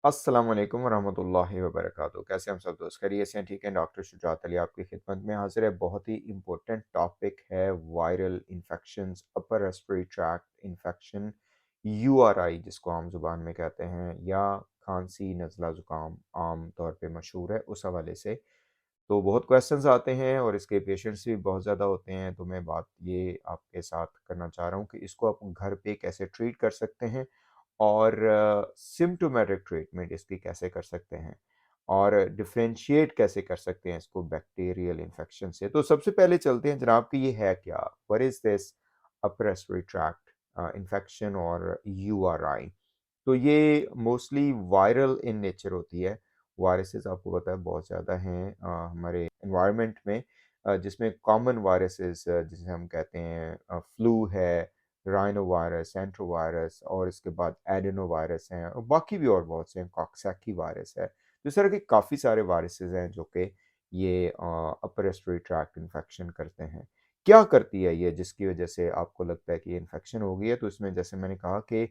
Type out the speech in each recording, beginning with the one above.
अस्सलाम वालेकुम वरहमतुल्लाहि वबरकातुहू। कैसे हम सब दोस्त? खैरियत से हैं? ठीक है। डॉक्टर शुजात अली आपकी खिदमत में हाजिर है। बहुत ही इम्पोर्टेंट टॉपिक है viral infections, upper respiratory tract infection, URI जिसको आम ज़ुबान में कहते हैं, या खांसी नज़ला ज़ुकाम आम तौर पे मशहूर है। उस हवाले से तो बहुत क्वेश्चंस आते हैं और इसके पेशेंट्स भी बहुत ज़्यादा होते हैं। तो मैं बात ये आपके साथ करना चाह रहा हूँ कि इसको आप घर पे कैसे ट्रीट कर सकते हैं और सिम्प्टोमेटिक ट्रीटमेंट इसकी कैसे कर सकते हैं और डिफरेंशिएट कैसे कर सकते हैं इसको बैक्टीरियल इन्फेक्शन से। तो सबसे पहले चलते हैं जनाब कि ये है क्या, what is this upper respiratory tract infection और यूआरआई। तो ये मोस्टली वायरल इन नेचर होती है। वायरसेस आपको पता है बहुत ज़्यादा हैं हमारे एनवायरनमेंट में, जिसमें कॉमन वायरसेस जिसे हम कहते हैं फ्लू है, राइनो वायरस, एंट्रोवायरस और इसके बाद एडेनो वायरस हैं और बाकी भी और बहुत से हैं, कॉक्सैकी वायरस है। तो इस तरह के काफ़ी सारे वायरसेस हैं जो कि ये अपर रेस्पिरेटरी ट्रैक्ट इन्फेक्शन करते हैं। क्या करती है ये जिसकी वजह से आपको लगता है कि ये इन्फेक्शन हो गई है? तो इसमें जैसे मैंने कहा कि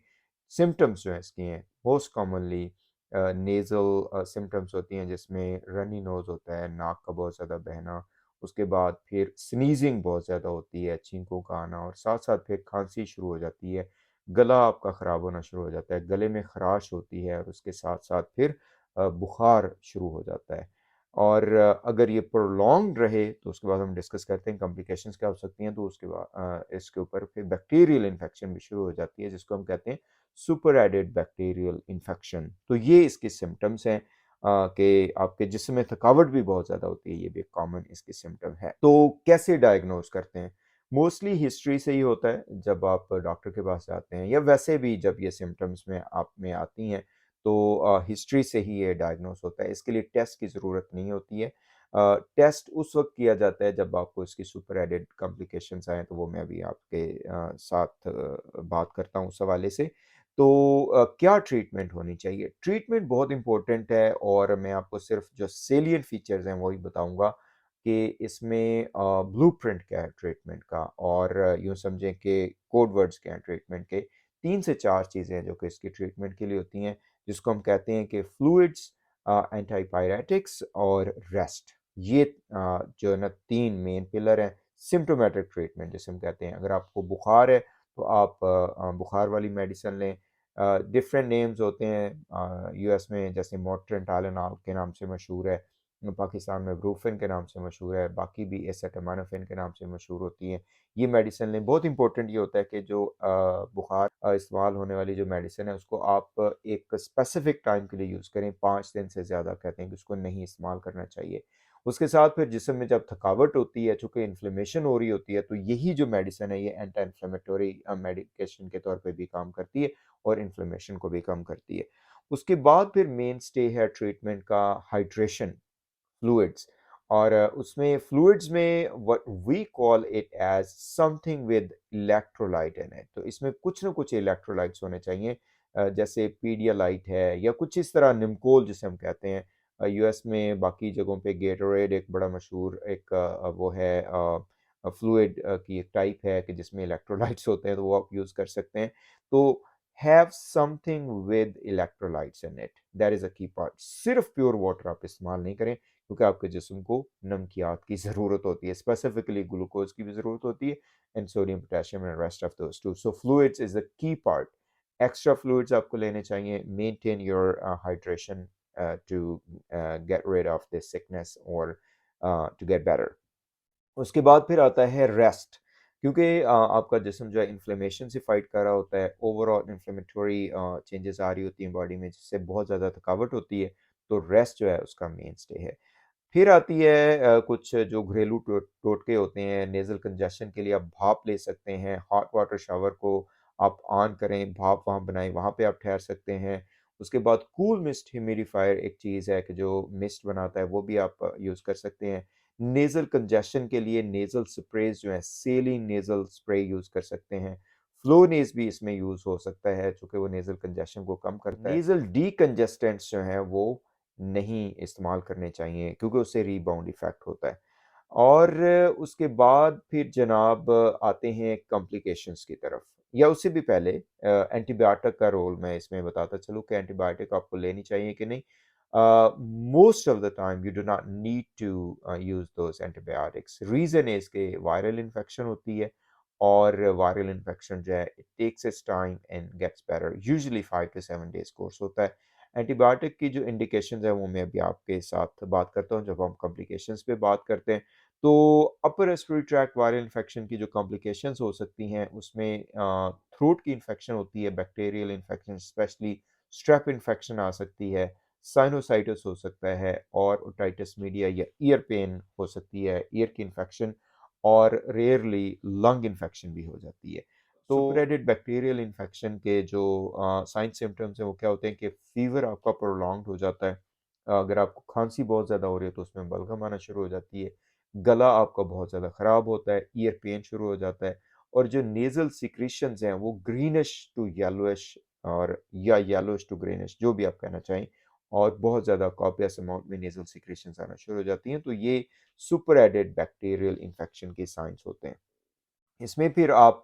सिम्पटम्स जो हैं इसकी हैं मोस्ट कॉमनली नेज़ल सिम्पटम्स होती हैं जिसमें रनी नोज़ होता है, नाक का बहुत ज़्यादा बहना, उसके बाद फिर स्नीज़िंग बहुत ज़्यादा होती है, छींकों का आना और साथ-साथ फिर खाँसी शुरू हो जाती है, गला आपका ख़राब होना शुरू हो जाता है, गले में ख़राश होती है और उसके साथ-साथ फिर बुखार शुरू हो जाता है। और अगर ये प्रोलॉन्ग्ड रहे तो उसके बाद हम डिस्कस करते हैं कॉम्प्लिकेशंस क्या हो सकती हैं। तो उसके बाद इसके ऊपर फिर बैक्टीरियल इन्फेक्शन भी शुरू हो जाती है जिसको हम कहते हैं सुपर एडेड बैक्टीरियल इन्फेक्शन। तो ये इसके सिम्पटम्स हैं कि आपके जिस्म में थकावट भी बहुत ज़्यादा होती है, ये भी एक कॉमन इसके सिम्पटम है। तो कैसे डायग्नोज करते हैं? मोस्टली हिस्ट्री से ही होता है जब आप डॉक्टर के पास जाते हैं, या वैसे भी जब ये सिम्पटम्स में आप में आती हैं तो हिस्ट्री से ही ये डायग्नोस होता है। इसके लिए टेस्ट की ज़रूरत नहीं होती है। टेस्ट उस वक़्त किया जाता है जब आपको इसकी सुपर एडेड कॉम्प्लिकेशंस आएँ, तो वो मैं अभी आपके साथ बात करता हूँ उस हवाले से। तो क्या ट्रीटमेंट होनी चाहिए? ट्रीटमेंट बहुत इम्पोर्टेंट है और मैं आपको सिर्फ़ जो सेलिएंट फीचर्स हैं वही बताऊँगा कि इसमें ब्लूप्रिंट क्या है ट्रीटमेंट का, और यूँ समझें कि कोड वर्ड्स क्या हैं ट्रीटमेंट के। 3 से 4 चीज़ें हैं जो कि इसकी ट्रीटमेंट के लिए होती हैं, जिसको हम कहते हैं कि फ्लूइड्स, एंटीपायरेटिक्स और रेस्ट। ये जो है ना 3 मेन पिलर हैं सिम्प्टोमेटिक ट्रीटमेंट जिसे हम कहते हैं। अगर आपको बुखार है तो आप बुखार वाली मेडिसिन लें। डिफरेंट नेम्स होते हैं यूएस में, जैसे मोट्रेन टाइलेनॉल के नाम से मशहूर है, पाकिस्तान में ब्रूफेन के नाम से मशहूर है, बाकी भी एसेटामिनोफेन के नाम से मशहूर होती हैं। ये मेडिसिन लें। बहुत इंपॉर्टेंट ये होता है कि जो बुखार इस्तेमाल होने वाली जो मेडिसिन है उसको आप एक स्पेसिफिक टाइम के लिए यूज़ करें। 5 दिन से ज़्यादा कहते हैं कि उसको नहीं इस्तेमाल करना चाहिए। उसके साथ फिर जिस्म में जब थकावट होती है, चूँकि इन्फ्लेमेशन हो रही होती है, तो यही जो मेडिसिन है ये एंटी इन्फ्लेमेटरी मेडिकेशन के तौर पे भी काम करती है और इन्फ्लेमेशन को भी कम करती है। उसके बाद फिर मेन स्टे है ट्रीटमेंट का हाइड्रेशन, फ्लूइड्स। और उसमें फ्लूइड्स में what we call it as something with electrolyte in it. तो इसमें कुछ ना कुछ इलेक्ट्रोलाइट्स होने चाहिए, जैसे पीडियालाइट है या कुछ इस तरह निमकोल जिसे हम कहते हैं। यूएस में बाकी जगहों पे गेटोरेड एक बड़ा मशहूर एक वो है फ्लूइड की एक टाइप है कि जिसमें इलेक्ट्रोलाइट्स होते हैं, तो वो आप यूज़ कर सकते हैं। तो have something with electrolytes in it, that is a की पार्ट। सिर्फ प्योर वाटर आप इस्तेमाल नहीं करें क्योंकि आपके जिस्म को नमकियात की ज़रूरत होती है, स्पेसिफिकली ग्लूकोज़ की भी ज़रूरत होती है, and sodium, potassium and rest of those too. So fluids is the key part. Extra fluids आपको लेने चाहिए। Maintain your hydration to get rid of this sickness और टू गेट बेटर। उसके बाद फिर आता है रेस्ट, क्योंकि आपका जिस्म जो है इन्फ्लेमेशन से फाइट कर रहा होता है, ओवरऑल इन्फ्लेमेटरी चेंजेस आ रही होती हैं बॉडी में जिससे बहुत ज़्यादा थकावट होती है। तो रेस्ट जो है उसका मेन स्टे है। फिर आती है कुछ जो घरेलू टोटके होते हैं। नेज़ल कंजेशन के लिए आप भाप ले सकते हैं। हॉट वाटर शावर को आप ऑन करें, भाप वहाँ बनाएँ, वहाँ पे आप ठहर सकते हैं। उसके बाद कूल मिस्ट ह्यूमिडिफायर एक चीज़ है कि जो मिस्ट बनाता है, वो भी आप यूज़ कर सकते हैं। नेज़ल कंजेशन के लिए नेज़ल स्प्रेज़ जो हैं, सेलिन नेज़ल स्प्रे यूज़ कर सकते हैं। फ्लोनेज़ भी इसमें यूज़ हो सकता है, चूँकि वो नेज़ल कंजेशन को कम करता है। नेज़ल डीकंजेस्टेंट्स जो हैं, वो नहीं इस्तेमाल करने चाहिए क्योंकि उससे रीबाउंड इफ़ेक्ट होता है। और उसके बाद फिर जनाब आते हैं कॉम्प्लिकेशंस की तरफ। या उससे भी पहले एंटीबायोटिक का रोल मैं इसमें बताता चलूँ कि एंटीबायोटिक आपको लेनी चाहिए कि नहीं। Most of the time you do not need to use those antibiotics. Reason is कि वायरल इन्फेक्शन होती है और वायरल इन्फेक्शन जो है it takes its time and gets better. Usually 5 to 7 days course होता है। एंटीबायोटिक की जो इंडिकेशंस हैं वो मैं अभी आपके साथ बात करता हूँ जब हम कॉम्प्लिकेशंस पे बात करते हैं। तो upper respiratory tract viral infection की जो कॉम्प्लिकेशंस हो सकती हैं उसमें थ्रोट की इन्फेक्शन होती है, bacterial infection specially strep infection आ सकती है, साइनोसाइटिस हो सकता है और ओटाइटिस मीडिया या ईयर पेन हो सकती है, ईयर की इन्फेक्शन और रेयरली लंग इन्फेक्शन भी हो जाती है। तो सुपरेटेड बैक्टीरियल इन्फेक्शन के जो साइन सिम्टम्स हैं वो क्या होते हैं कि फीवर आपका प्रोलॉन्ग्ड हो जाता है। अगर आपको खांसी बहुत ज़्यादा हो रही है तो उसमें बलगम आना शुरू हो जाती है। गला आपका बहुत ज़्यादा ख़राब होता है, ईयर पेन शुरू हो जाता है और जो नेज़ल सिक्रीशंस हैं वो ग्रीनिश टू येलोइश और या येलोइश टू ग्रीनिश जो भी आप कहना चाहें और बहुत ज़्यादा कॉपियस अमाउंट में नेज़ल सिक्रीशंस आना शुरू हो जाती हैं। तो ये सुपर एडेड बैक्टीरियल इन्फेक्शन के साइंस होते हैं। इसमें फिर आप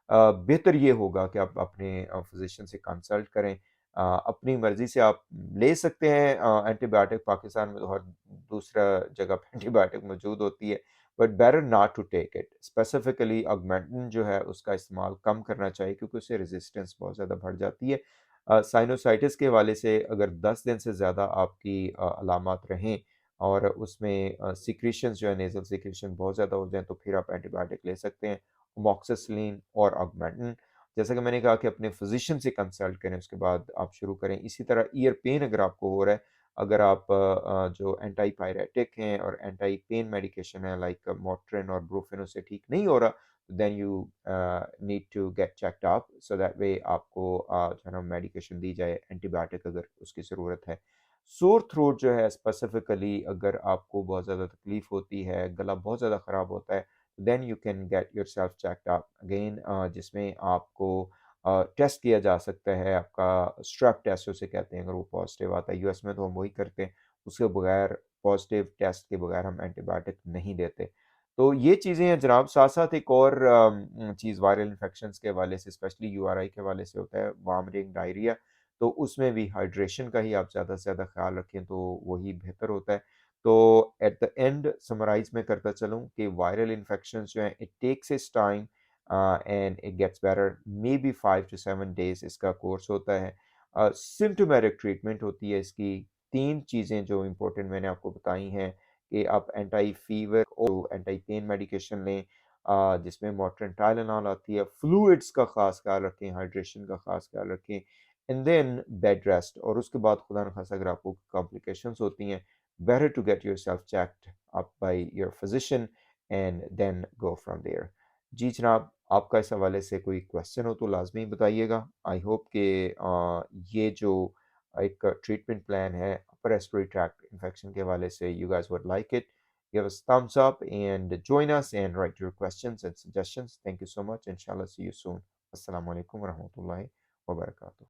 बेहतर ये होगा कि आप अपने फिज़िशियन से कंसल्ट करें। अपनी मर्ज़ी से आप ले सकते हैं एंटीबायोटिक पाकिस्तान में तो हर दूसरा जगह पे एंटीबायोटिक मौजूद होती है, but better not to take it. Specifically Augmentin जो है उसका इस्तेमाल कम करना चाहिए क्योंकि उससे रेज़िस्टेंस बहुत ज़्यादा बढ़ जाती है। साइनोसाइटिस के हवाले से अगर 10 दिन से ज़्यादा आपकी अलामात रहें और उसमें सिक्रीशंस जो है नेज़ल सिक्रीशन बहुत ज़्यादा हो जाएँ तो फिर आप एंटीबायोटिक ले सकते हैं। अमॉक्सिसिलिन और ऑगमेंटिन जैसा कि मैंने कहा कि अपने फिजिशियन से कंसल्ट करें उसके बाद आप शुरू करें। इसी तरह ईयर पेन अगर आपको हो रहा है, अगर आप जो एंटी पायरेटिक हैं और एंटी पेन मेडिकेशन है लाइक मोट्रिन और ब्रूफेन उससे ठीक नहीं हो रहा, then you need to get checked up so that way आपको जो है ना मेडिकेशन दी जाए एंटीबायोटिक अगर उसकी ज़रूरत है। सोर थ्रोट जो है स्पेसिफिकली अगर आपको बहुत ज़्यादा तकलीफ होती है, गला बहुत ज़्यादा ख़राब होता है, then you can get yourself checked up again, जिसमें आपको टेस्ट किया जा सकता है। आपका स्ट्रेप टेस्ट उसे कहते हैं, अगर वो पॉजिटिव आता है यूएस में तो हम वही करते हैं। उसके बगैर पॉजिटिव टेस्ट के बगैर हम एंटीबायोटिक नहीं देते। तो ये चीज़ें हैं जनाब। साथ साथ एक और चीज़ वायरल इन्फेक्शंस के हवाले से स्पेशली यूआरआई के हवाले से होता है वॉमिटिंग, डायरिया। तो उसमें भी हाइड्रेशन का ही आप ज़्यादा से ज़्यादा ख्याल रखें तो वही बेहतर होता है। तो एट द एंड समराइज़ मैं करता चलूँ कि वायरल इन्फेक्शंस जो हैं it takes its time and it gets better. Maybe 5 to 7 days इसका कोर्स होता है। सिम्प्टोमेटिक ट्रीटमेंट होती है इसकी। 3 चीज़ें जो इम्पोर्टेंट मैंने आपको बताई हैं कि आप एंटी फीवर और एंटी पेन मेडिकेशन लें, जिसमें मोट्रिन टाइलेनॉल आती है। फ्लूइड्स का ख़ास ख्याल रखें, हाइड्रेशन का ख़ास ख्याल रखें एंड देन बेड रेस्ट। और उसके बाद खुदा न खास्ता अगर आपको कॉम्प्लिकेशंस होती हैं, better to get yourself checked up by your physician and then go from there। जी जनाब, आपका इस हवाले से कोई क्वेश्चन हो तो लाजमी बताइएगा। आई होप कि ये जो एक ट्रीटमेंट प्लान है अपर रेस्पिरेटरी ट्रैक्ट इन्फेक्शन के हवाले से, you guys would like it. Give us thumbs up and join us and write your questions and suggestions. Thank you so much. Inshallah, see you soon. Assalamu alaikum warahmatullahi wabarakatuh.